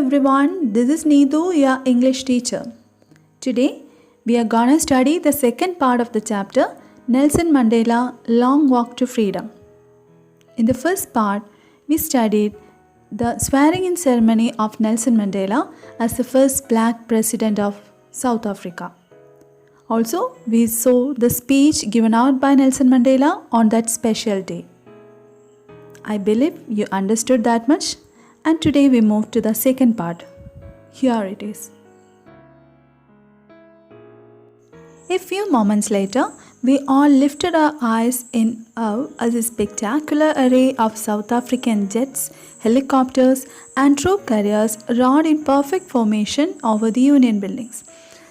everyone, this is Needu, your English teacher. Today we are gonna study the second part of the chapter Nelson Mandela Long Walk to Freedom. In the first part, we studied the swearing in ceremony of Nelson Mandela as the first black president of South Africa. Also, we saw the speech given out by Nelson Mandela on that special day. I believe you understood that much, and today we move to the second part. Here it is. A few moments later, we all lifted our eyes in awe as a spectacular array of South African jets, helicopters, and troop carriers roared in perfect formation over the Union buildings.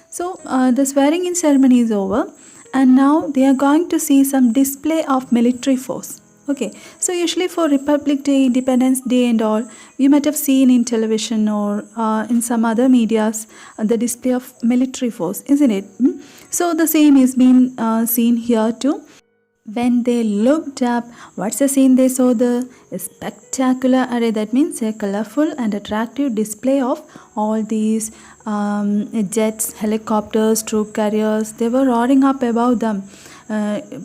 So, the swearing in ceremony is over, and now they are going to see some display of military force. Okay, so usually for Republic Day, Independence Day and all, you might have seen in television or in some other medias the display of military force, isn't it? So the same is being seen here too. When they looked up, what's the scene they saw? A spectacular array, that means a colorful and attractive display of all these jets, helicopters, troop carriers. They were roaring up above them.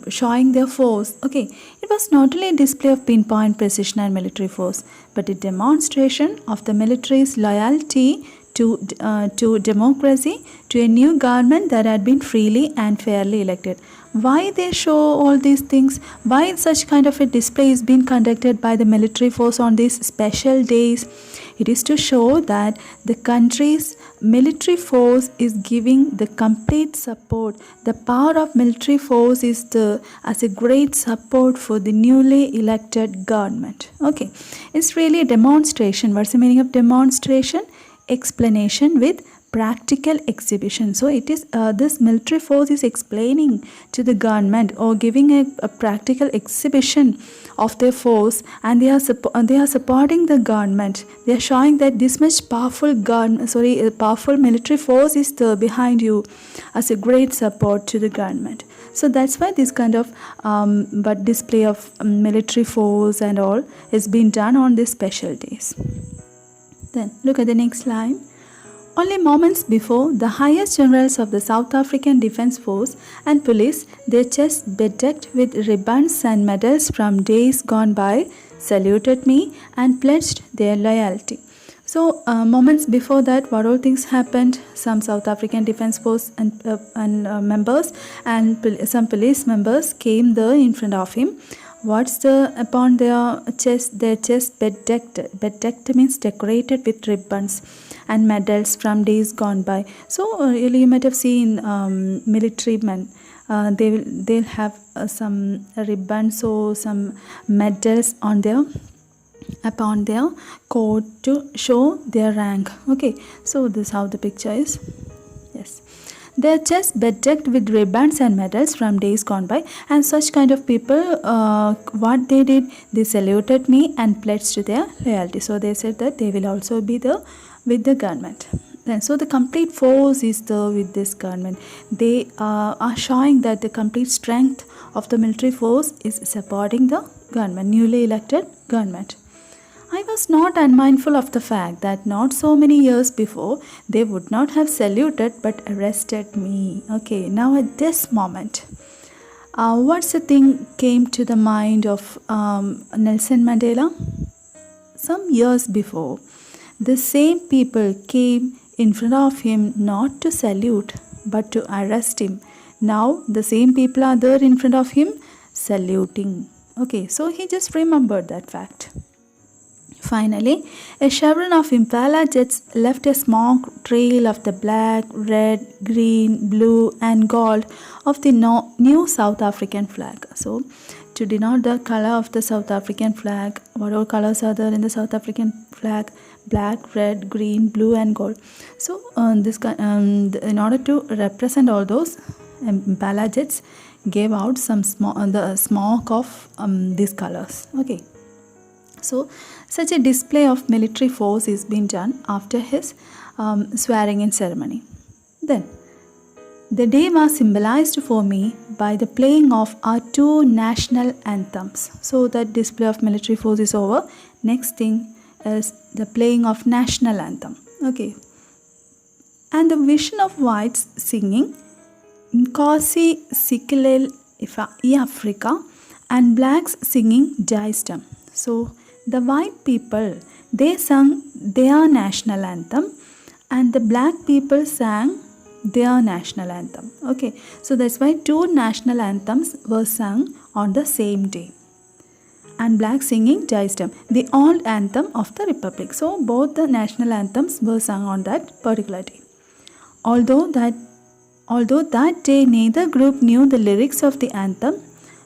Showing their force. Okay, it was not only a display of pinpoint precision and military force, but a demonstration of the military's loyalty to democracy, to a new government that had been freely and fairly elected. Why they show all these things? Why such kind of a display is being conducted by the military force on these special days? It is to show that the country's military force is giving the complete support. The power of military force is as a great support for the newly elected government. Okay, it's really a demonstration. What's the meaning of demonstration? Explanation with practical exhibition. So it is this military force is explaining to the government or giving a practical exhibition of their force, and they are supporting the government. They are showing that this much powerful powerful military force is behind you as a great support to the government. So that's why this kind of display of military force and all is being done on these special days. Then look at the next line. Only moments before, the highest generals of the South African Defence Force and police, their chests bedecked with ribbons and medals from days gone by, saluted me and pledged their loyalty. So, moments before that, what all things happened? Some South African Defence Force and members and some police members came there in front of him. What's upon their chest? Their chest bedecked. Bedecked means decorated with ribbons and medals from days gone by. So you might have seen military men. They'll have some ribbons or some medals upon their coat to show their rank. Okay, so this is how the picture is. Yes. Their chests bedecked with ribbons and medals from days gone by, and such kind of people, what they did, they saluted me and pledged to their loyalty. So they said that they will also be there with the government. And so the complete force is there with this government. They are showing that the complete strength of the military force is supporting the government, newly elected government. I was not unmindful of the fact that not so many years before they would not have saluted but arrested me. Okay, now at this moment, what's the thing came to the mind of Nelson Mandela? Some years before, the same people came in front of him not to salute but to arrest him. Now the same people are there in front of him saluting. Okay, so he just remembered that fact. Finally, a chevron of Impala jets left a smoke trail of the black, red, green, blue and gold of the new South African flag. So, to denote the color of the South African flag, what all colors are there in the South African flag? Black, red, green, blue and gold. So, in order to represent all those, Impala jets gave out the smoke of these colors. Okay. So, such a display of military force is being done after his swearing in ceremony. Then, the day was symbolized for me by the playing of our two national anthems. So, that display of military force is over. Next thing, is the playing of national anthem. Okay, and the vision of whites singing Nkosi Sikelel Africa and blacks singing Jaistam. So the white people, they sang their national anthem and the black people sang their national anthem. Okay, so that's why two national anthems were sung on the same day. And black singing Jaistam, the old anthem of the Republic. So both the national anthems were sung on that particular day. Although that day neither group knew the lyrics of the anthem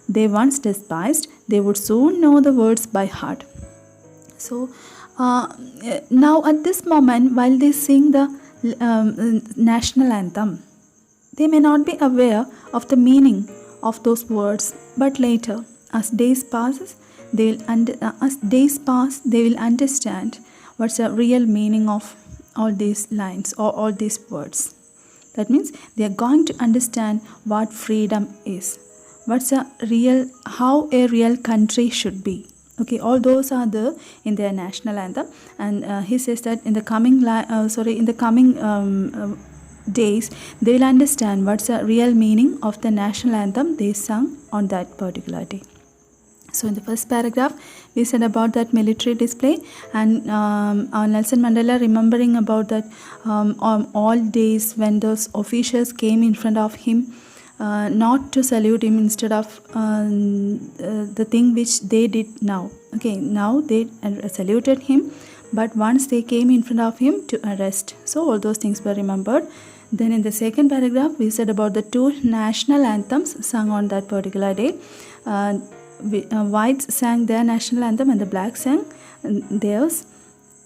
they once despised, they would soon know the words by heart. So now at this moment, while they sing the national anthem, they may not be aware of the meaning of those words, but later, as days pass, they will understand what's the real meaning of all these lines or all these words. That means they are going to understand what freedom is, how a real country should be. Okay, all those are there in their national anthem, and he says that in the coming days they will understand what's the real meaning of the national anthem they sung on that particular day. So in the first paragraph, we said about that military display and Nelson Mandela remembering about that all days when those officials came in front of him not to salute him instead of the thing which they did now. Okay, now they saluted him, but once they came in front of him to arrest. So all those things were remembered. Then in the second paragraph, we said about the two national anthems sung on that particular day. Whites sang their national anthem and the blacks sang theirs.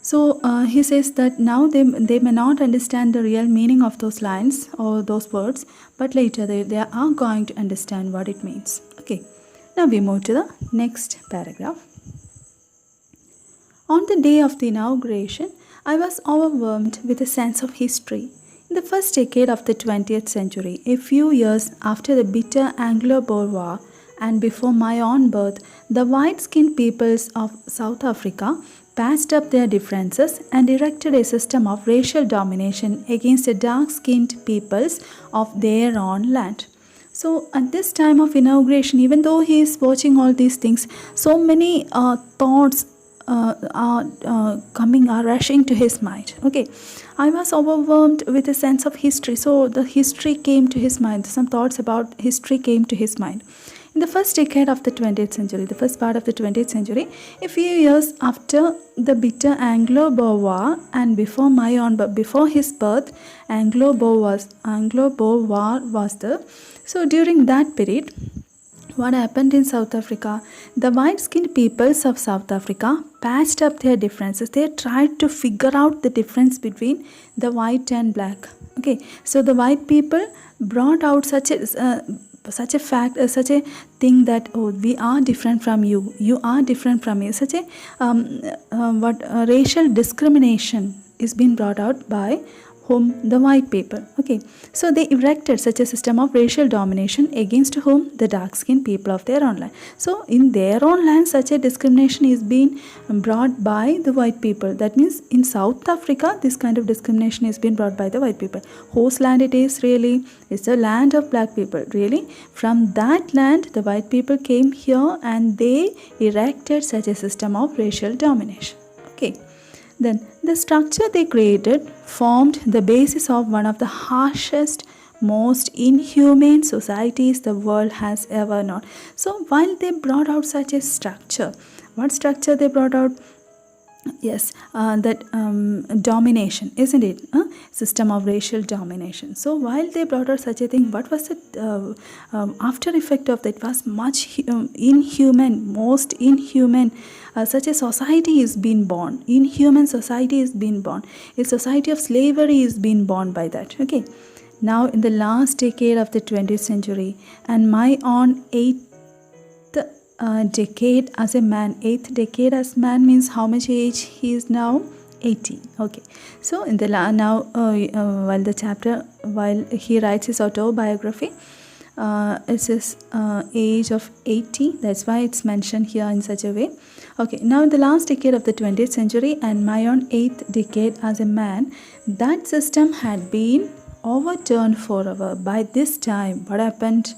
So he says that now they may not understand the real meaning of those lines or those words, but later they are going to understand what it means. Okay, now we move to the next paragraph. On the day of the inauguration, I was overwhelmed with a sense of history. In the first decade of the 20th century, a few years after the bitter Anglo-Boer War, and before my own birth, the white-skinned peoples of South Africa patched up their differences and erected a system of racial domination against the dark-skinned peoples of their own land. So at this time of inauguration, even though he is watching all these things, so many thoughts are rushing to his mind. Okay, I was overwhelmed with a sense of history. So the history came to his mind. Some thoughts about history came to his mind. In the first decade of the 20th century, the first part of the 20th century, a few years after the bitter Anglo-Boer War and before his birth, Anglo-Boer War was there. So during that period, what happened in South Africa? The white-skinned peoples of South Africa patched up their differences. They tried to figure out the difference between the white and black. Okay, so the white people brought out such a fact, such a thing that, oh, we are different from you, you are different from me. Such a racial discrimination is being brought out by whom? The white people. Okay, so they erected such a system of racial domination against whom? The dark-skinned people of their own land. So in their own land, such a discrimination is being brought by the white people. That means in South Africa, this kind of discrimination is being brought by the white people. Whose land it is really? It's the land of black people. Really, from that land, the white people came here and they erected such a system of racial domination. Okay. Then the structure they created formed the basis of one of the harshest, most inhumane societies the world has ever known. So while they brought out such a structure, what structure they brought out? Yes, that domination, isn't it? System of racial domination. So while they brought out such a thing, what was the after effect of that? Was much inhuman, most inhuman. Such a society is being born. Inhuman society is being born. A society of slavery is being born by that. Okay. Now in the last decade of the 20th century and my own eighth decade as a man. Eighth decade as man means how much age he is now? 80. Okay. So in the while he writes his autobiography, It's his age of 80. That's why it's mentioned here in such a way. Okay, now in the last decade of the 20th century and my own 8th decade as a man, that system had been overturned forever. By this time, what happened?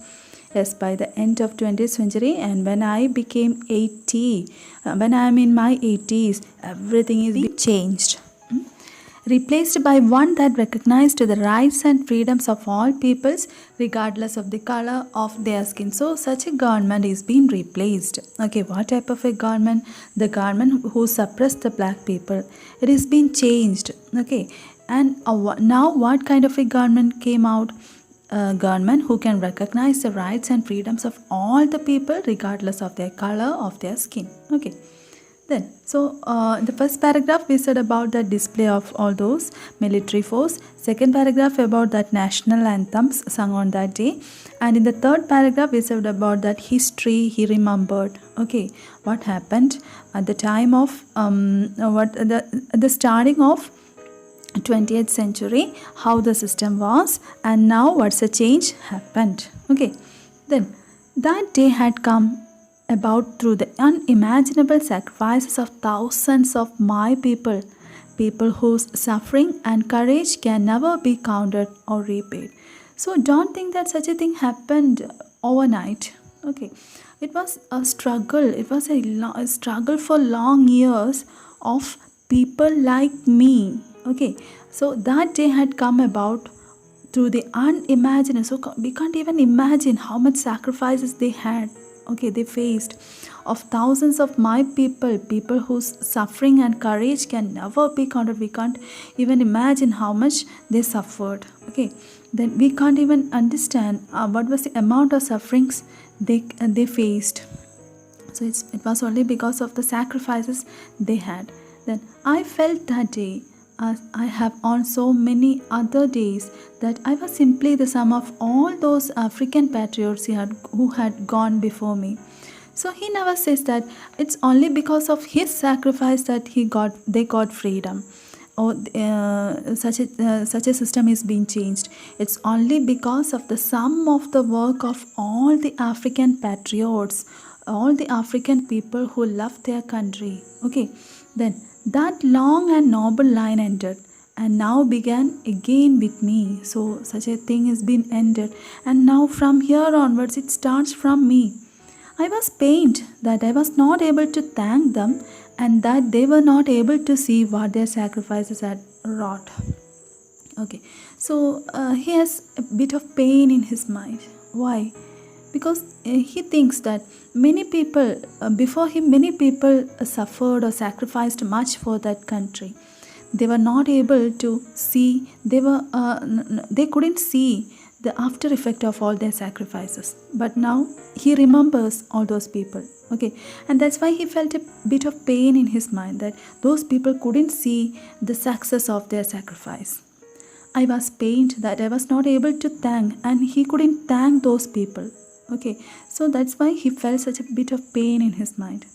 Yes, by the end of 20th century and when I became 80, when I am in my 80s, everything is being changed. Replaced by one that recognized the rights and freedoms of all peoples regardless of the color of their skin. So such a government is being replaced. Okay, what type of a government? The government who suppressed the black people. It is being changed. Okay, and now what kind of a government came out? A government who can recognize the rights and freedoms of all the people regardless of their color of their skin. Okay, then the first paragraph we said about the display of all those military force. Second paragraph about that national anthems sung on that day, and in the third paragraph we said about that history he remembered. Okay, what happened at the time of at the starting of 20th century, how the system was, and now what's the change happened. Okay, then that day had come about through the unimaginable sacrifices of thousands of my people, people whose suffering and courage can never be counted or repaid. So don't think that such a thing happened overnight. Okay, it was a struggle. It was a struggle for long years of people like me. Okay, so that day had come about through the unimaginable. So we can't even imagine how much sacrifices they had. Okay, they faced of thousands of my people, people whose suffering and courage can never be counted. We can't even imagine how much they suffered. Okay, then we can't even understand what was the amount of sufferings they faced. So it was only because of the sacrifices they had. Then I felt that day, as I have on so many other days, that I was simply the sum of all those African patriots who had gone before me. So he never says that it's only because of his sacrifice that they got freedom, or such a system is being changed. It's only because of the sum of the work of all the African patriots, all the African people who loved their country. Okay, then that long and noble line ended and now began again with me. So such a thing has been ended, and now from here onwards it starts from me. I was pained that I was not able to thank them and that they were not able to see what their sacrifices had wrought. Okay, so he has a bit of pain in his mind. Why? Because he thinks that many people before him, many people suffered or sacrificed much for that country. They were not able to see, they couldn't see the after effect of all their sacrifices. But now he remembers all those people. Okay, and that's why he felt a bit of pain in his mind that those people couldn't see the success of their sacrifice. I was pained that I was not able to thank, and he couldn't thank those people. Okay, so that's why he felt such a bit of pain in his mind.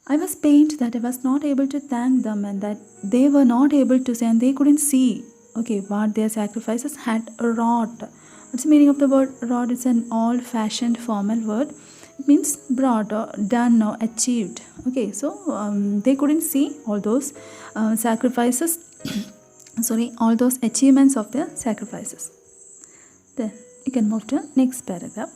I was pained that I was not able to thank them and that they were not able to see and they couldn't see, okay, what their sacrifices had wrought. What's the meaning of the word wrought? It's an old-fashioned formal word. It means brought or done or achieved. Okay, so they couldn't see all those sacrifices, all those achievements of their sacrifices. Then you can move to next paragraph.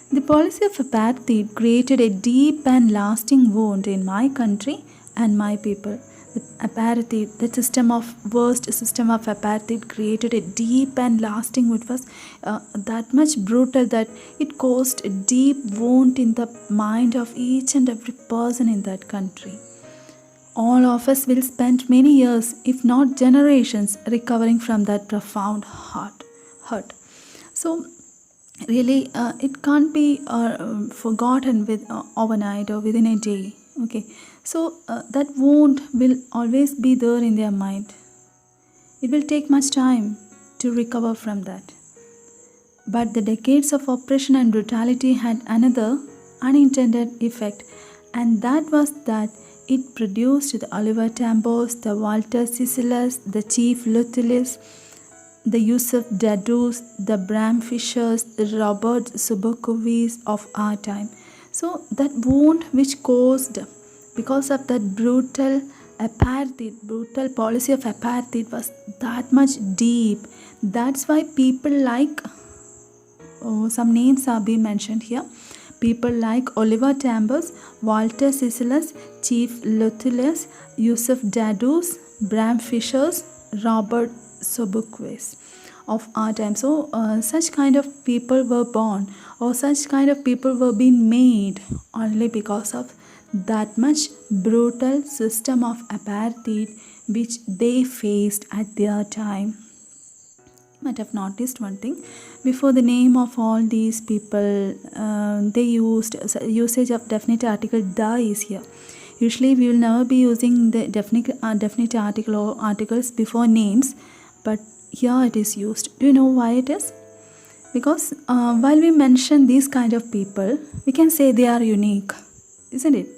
The policy of apartheid created a deep and lasting wound in my country and my people. The apartheid, the worst system of apartheid created a deep and lasting wound. It was that much brutal that it caused a deep wound in the mind of each and every person in that country. All of us will spend many years, if not generations, recovering from that profound hurt. So really it can't be forgotten with overnight or within a day. Okay, so that wound will always be there in their mind. It will take much time to recover from that. But the decades of oppression and brutality had another unintended effect, and that was that it produced the Oliver Tambos, the Walter Cicilas, the Chief Lutillis, the Yusuf Dadus, the Bram Fishers, the Robert Subokovis of our time. So that wound which caused because of that brutal apartheid, brutal policy of apartheid was that much deep. That's why people like, some names are being mentioned here. People like Oliver Tambers, Walter Sisselus, Chief Luthulus, Yusuf Dadus, Bram Fishers, Robert Sobukwe of our time. So such kind of people were born, or such kind of people were being made only because of that much brutal system of apartheid which they faced at their time. You might have noticed one thing. Before the name of all these people, they used usage of definite article "the" is here. Usually we will never be using the definite article or articles before names, but here it is used. Do you know why it is? Because while we mention these kind of people, we can say they are unique, isn't it?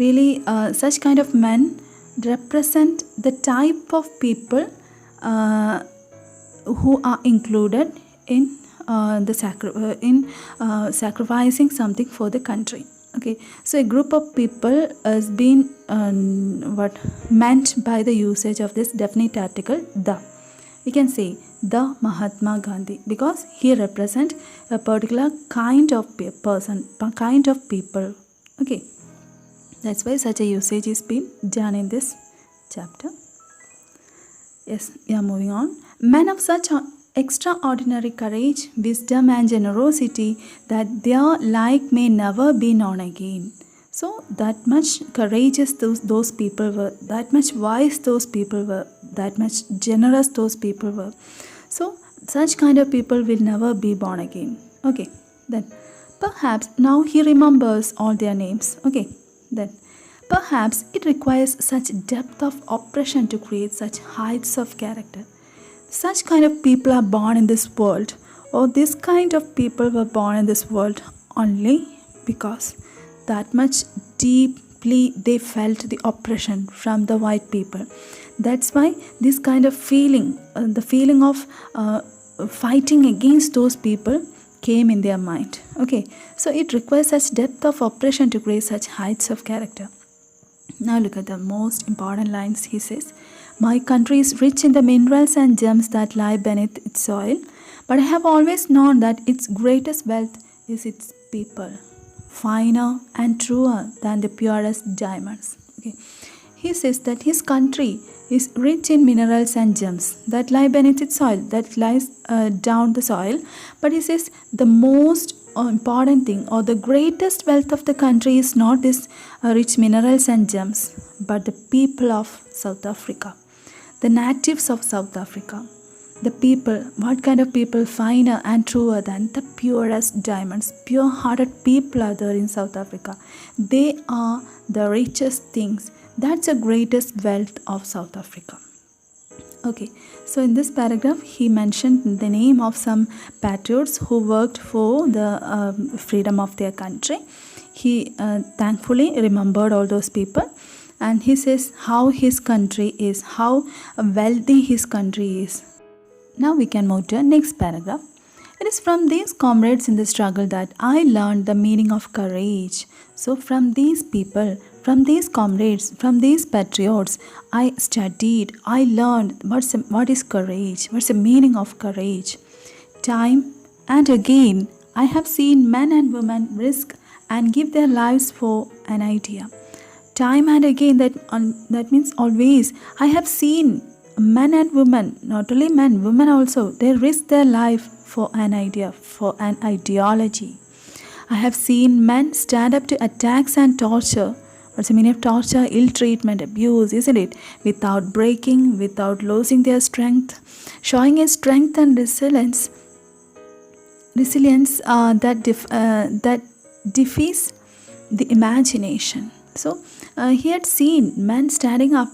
Really, such kind of men represent the type of people who are included in sacrificing something for the country. Okay, so a group of people has been meant by the usage of this definite article "the." We can say the Mahatma Gandhi because he represents a particular kind of person, kind of people. Okay, that's why such a usage is being done in this chapter. Yes, yeah, moving on. Men of such extraordinary courage, wisdom and generosity that their like may never be known again. So that much courageous those people were, that much wise those people were, that much generous those people were. So such kind of people will never be born again. Okay, then perhaps now he remembers all their names. Okay, then perhaps it requires such depth of oppression to create such heights of character. Such kind of people are born in this world, or this kind of people were born in this world only because that much deeply they felt the oppression from the white people. That's why this kind of feeling, the feeling of fighting against those people came in their mind. Okay, so it requires such depth of oppression to create such heights of character. Now look at the most important lines. He says, "My country is rich in the minerals and gems that lie beneath its soil, but I have always known that its greatest wealth is its people, finer and truer than the purest diamonds." Okay. He says that his country is rich in minerals and gems that lie beneath its soil, that lies down the soil. But he says the most important thing or the greatest wealth of the country is not this rich minerals and gems, but the people of South Africa, the natives of South Africa. The people, what kind of people? Finer and truer than the purest diamonds. Pure-hearted people are there in South Africa. They are the richest things. That's the greatest wealth of South Africa. Okay, so in this paragraph, he mentioned the name of some patriots who worked for the freedom of their country. He thankfully remembered all those people. And he says how his country is, how wealthy his country is. Now we can move to the next paragraph. It is from these comrades in the struggle that I learned the meaning of courage. So from these people, from these comrades, from these patriots, I studied, I learned what is courage, what's the meaning of courage. Time and again, I have seen men and women risk and give their lives for an idea. Time and again, that means always, I have seen men and women, not only men, women also, they risk their life for an idea, for an ideology. I have seen men stand up to attacks and torture. What's the meaning of torture? Ill treatment, abuse, isn't it? Without breaking, without losing their strength, showing a strength and resilience that defies the imagination. So he had seen men standing up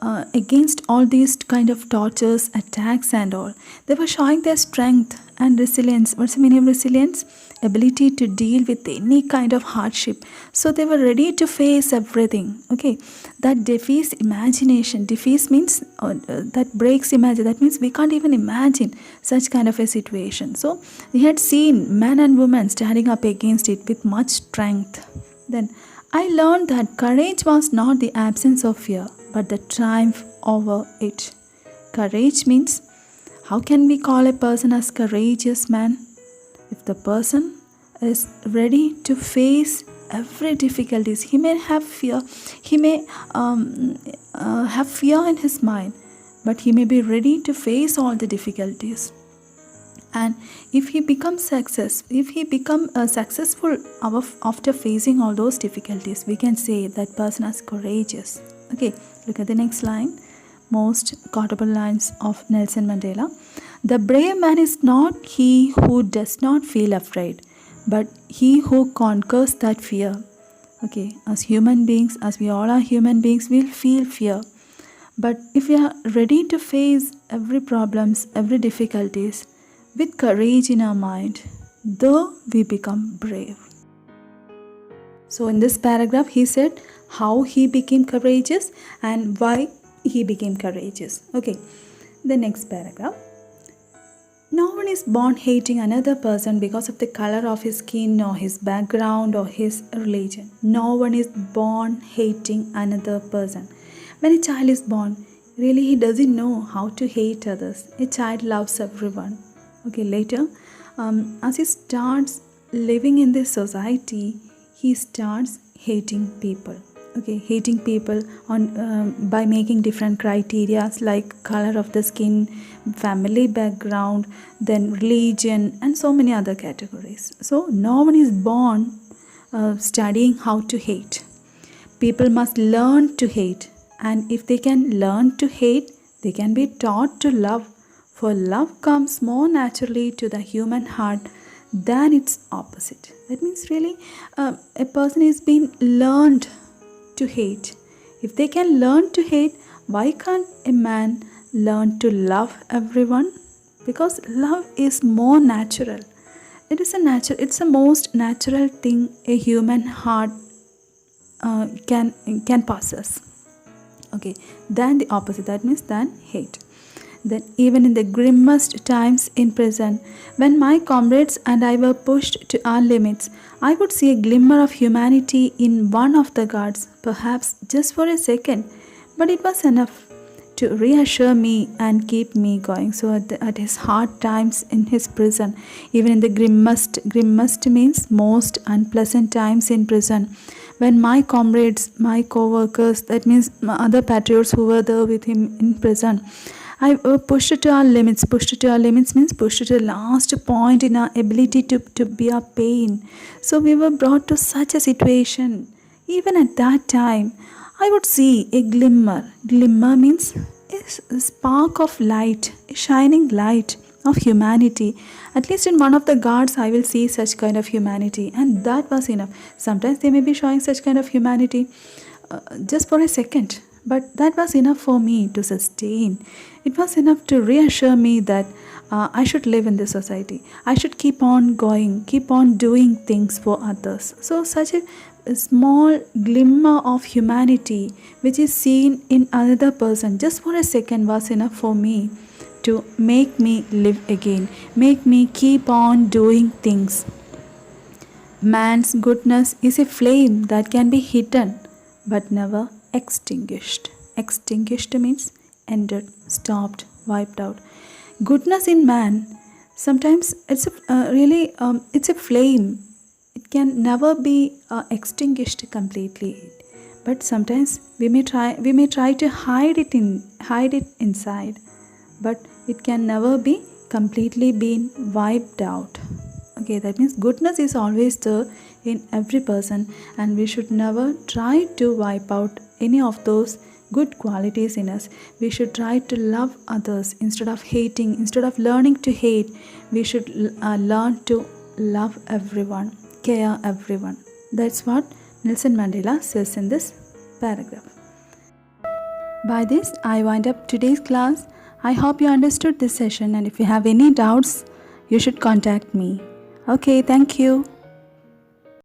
against all these kind of tortures, attacks and all. They were showing their strength and resilience. What's the meaning of resilience? Ability to deal with any kind of hardship. So they were ready to face everything. Okay, that defies imagination. Defies means that breaks imagine. That means we can't even imagine such kind of a situation. So we had seen men and women standing up against it with much strength. Then I learned that courage was not the absence of fear, but the triumph over it. Courage means, how can we call a person as courageous man? If the person is ready to face every difficulties, he may have fear, he may have fear in his mind, but he may be ready to face all the difficulties. And if he becomes successful after facing all those difficulties, we can say that person is courageous. Okay, look at the next line. Most quotable lines of Nelson Mandela. The brave man is not he who does not feel afraid, but he who conquers that fear. Okay, as human beings, as we all are human beings, we'll feel fear. But if we are ready to face every problems, every difficulties, with courage in our mind, though we become brave. So in this paragraph, he said how he became courageous and why he became courageous. Okay, the next paragraph. No one is born hating another person because of the color of his skin or his background or his religion. No one is born hating another person. When a child is born, really he doesn't know how to hate others. A child loves everyone. Okay, later, as he starts living in this society, he starts hating people. Okay, hating people by making different criteria like color of the skin, family background, then religion, and so many other categories. So no one is born studying how to hate. People must learn to hate, and if they can learn to hate, they can be taught to love. For love comes more naturally to the human heart than its opposite. That means really a person is being learned to hate. If they can learn to hate, why can't a man learn to love everyone? Because love is more natural. It's the most natural thing a human heart can possess. Okay, than the opposite. That means than hate. Then even in the grimmest times in prison, when my comrades and I were pushed to our limits, I would see a glimmer of humanity in one of the guards, perhaps just for a second, but it was enough to reassure me and keep me going. So at his hard times in his prison, even in the grimmest means most unpleasant times in prison, when my comrades, my co-workers, that means other patriots who were there with him in prison, I pushed to our limits. Pushed to our limits means pushed to the last point in our ability to bear pain. So we were brought to such a situation. Even at that time, I would see a glimmer. Glimmer means a spark of light, a shining light of humanity. At least in one of the guards, I will see such kind of humanity, and that was enough. Sometimes they may be showing such kind of humanity just for a second. But that was enough for me to sustain. It was enough to reassure me that I should live in this society. I should keep on going, keep on doing things for others. So such a small glimmer of humanity which is seen in another person just for a second was enough for me to make me live again, make me keep on doing things. Man's goodness is a flame that can be hidden but never extinguished. Extinguished means ended, stopped, wiped out. Goodness in man, sometimes it's it's a flame. It can never be extinguished completely. But sometimes we may try to hide it inside, but it can never be completely been wiped out. Okay, that means goodness is always there in every person, and we should never try to wipe out any of those good qualities in us. We should try to love others instead of hating. Instead of learning to hate, we should learn to love everyone, care everyone. That's what Nelson Mandela says in this paragraph. By this, I wind up today's class. I hope you understood this session, and if you have any doubts, you should contact me. Okay, thank you.